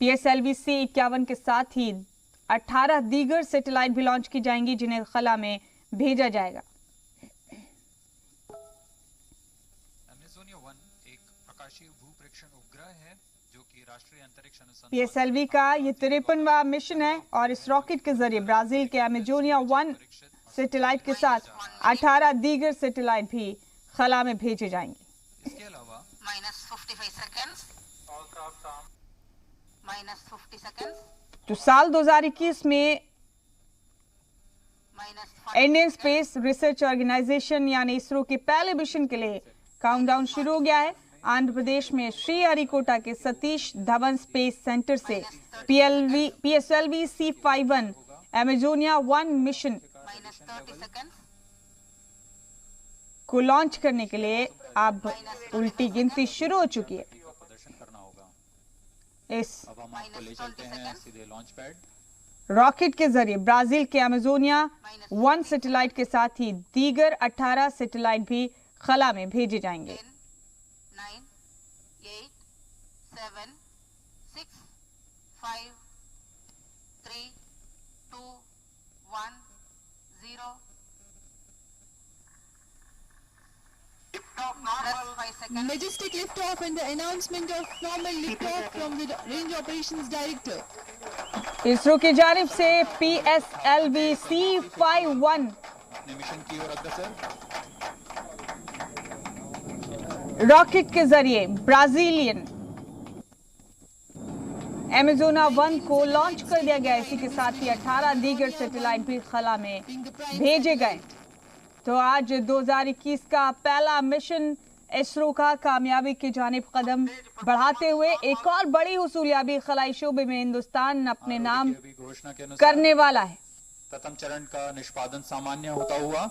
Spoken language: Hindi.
PSLV-C 51 के साथ ही 18 दीगर सैटेलाइट भी लॉन्च की जाएंगी जिन्हें खला में भेजा जाएगा। PSLV का ये 53वां मिशन है और इस रॉकेट के जरिए ब्राजील के अमेजोनिया 1 सैटेलाइट के साथ 18 दीगर सैटेलाइट भी खला में भेजे जाएंगे। इसके अलावा -50 सेकंड्स तो साल 2021 में इंडियन स्पेस रिसर्च ऑर्गेनाइजेशन यानी इसरो के पहले मिशन के लिए काउंटडाउन शुरू हो गया है। आंध्र प्रदेश में श्रीहरिकोटा के सतीश धवन स्पेस सेंटर से PSLV-C 51 अमेजोनिया 1 मिशन को लॉन्च करने के लिए अब उल्टी गिनती शुरू हो चुकी है। इस रॉकेट के जरिए ब्राजील के अमेजोनिया 1 सैटेलाइट के साथ ही दीगर 18 सैटेलाइट भी खला में भेजे जाएंगे। 9, 8, 7, 6, 5, 3, 2, 1, 0. Majestic liftoff and the announcement of formal liftoff from the Range Operations Director. ISRO की जानिब से PSLV-C 51 मिशन की ओर अग्रसर। रॉकेट के जरिए ब्राजीलियन अमेजोना 1 को लॉन्च कर दिया गया। इसी के साथ ही 18 दीगर सैटेलाइट भी खला में भेजे गए। तो आज 2021 का पहला मिशन इसरो का कामयाबी की जानिब कदम बढ़ाते हुए एक और बड़ी हुसूलियाबी खलाई शोबे में हिंदुस्तान अपने नाम करने वाला है। प्रथम चरण का निष्पादन सामान्य होता हुआ